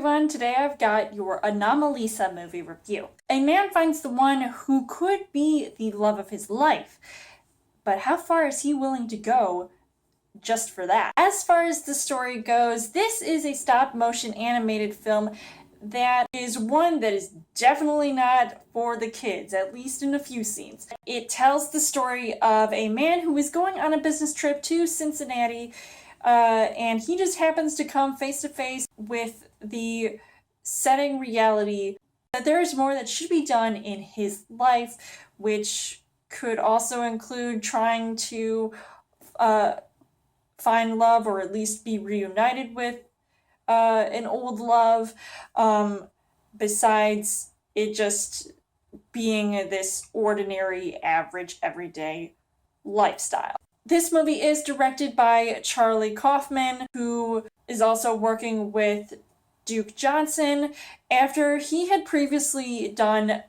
everyone, today I've got your Anomalisa movie review. A man finds the one who could be the love of his life, but how far is he willing to go just for that? As far as the story goes, this is a stop-motion animated film that is one that is definitely not for the kids, at least in a few scenes. It tells the story of a man who is going on a business trip to Cincinnati, and he just happens to come face to face with the setting reality that there is more that should be done in his life, which could also include trying to find love or at least be reunited with an old love, besides it just being this ordinary, average, everyday lifestyle. This movie is directed by Charlie Kaufman, who is also working with Duke Johnson after he had previously done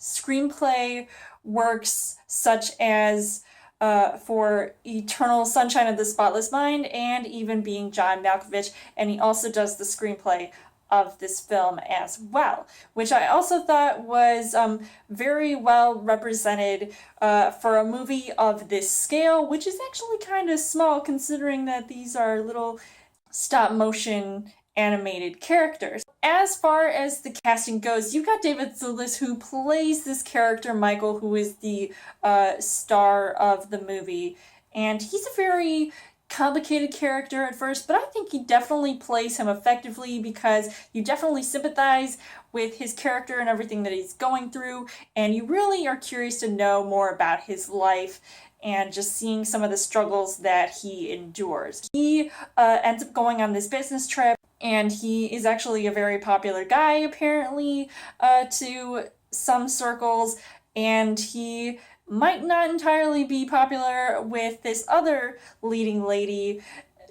screenplay works such as for Eternal Sunshine of the Spotless Mind and even Being John Malkovich, and he also does the screenplay of this film as well, which I also thought was very well represented for a movie of this scale, which is actually kind of small considering that these are little stop-motion animated characters. As far as the casting goes, you've got David Thewlis, who plays this character Michael, who is the star of the movie, and he's a very complicated character at first, but I think he definitely plays him effectively because you definitely sympathize with his character and everything that he's going through, and you really are curious to know more about his life and just seeing some of the struggles that he endures. He ends up going on this business trip, and he is actually a very popular guy, apparently, to some circles, and he might not entirely be popular with this other leading lady,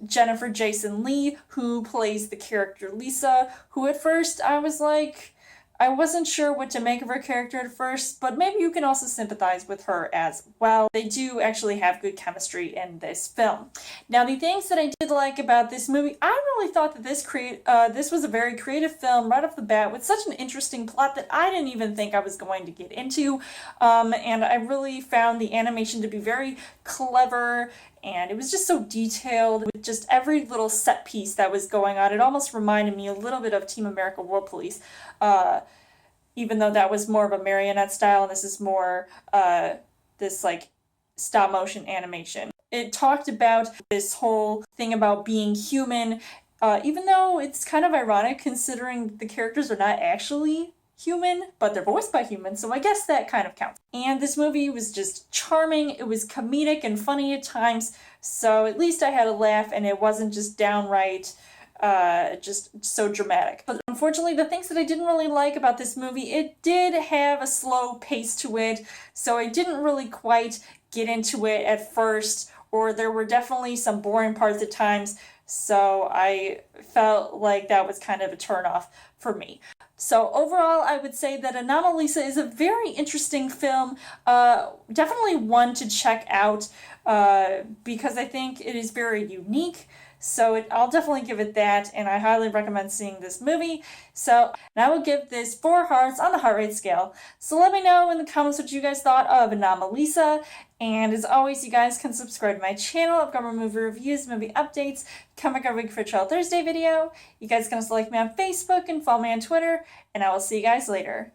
Jennifer Jason Leigh, who plays the character Lisa, who at first I was like, I wasn't sure what to make of her character at first, but maybe you can also sympathize with her as well. They do actually have good chemistry in this film. Now, the things that I did like about this movie, I really thought that this was a very creative film right off the bat with such an interesting plot that I didn't even think I was going to get into, and I really found the animation to be very clever, and it was just so detailed with just every little set piece that was going on. It almost reminded me a little bit of Team America World Police, even though that was more of a marionette style and this is more this like stop motion animation. It talked about this whole thing about being human, even though it's kind of ironic considering the characters are not actually human, but they're voiced by humans, so I guess that kind of counts. And this movie was just charming, it was comedic and funny at times, so at least I had a laugh and it wasn't just downright just so dramatic. But unfortunately, the things that I didn't really like about this movie, it did have a slow pace to it, so I didn't really quite get into it at first, or there were definitely some boring parts at times, so I felt like that was kind of a turnoff for me. So overall, I would say that Anomalisa is a very interesting film, definitely one to check out because I think it is very unique. So I'll definitely give it that, and I highly recommend seeing this movie. So I will give this 4 hearts on the heart rate scale. So let me know in the comments what you guys thought of Anomalisa. And as always, you guys can subscribe to my channel. I've got more movie reviews, movie updates, come back every week for a Trial Thursday video. You guys can also like me on Facebook and follow me on Twitter, and I will see you guys later.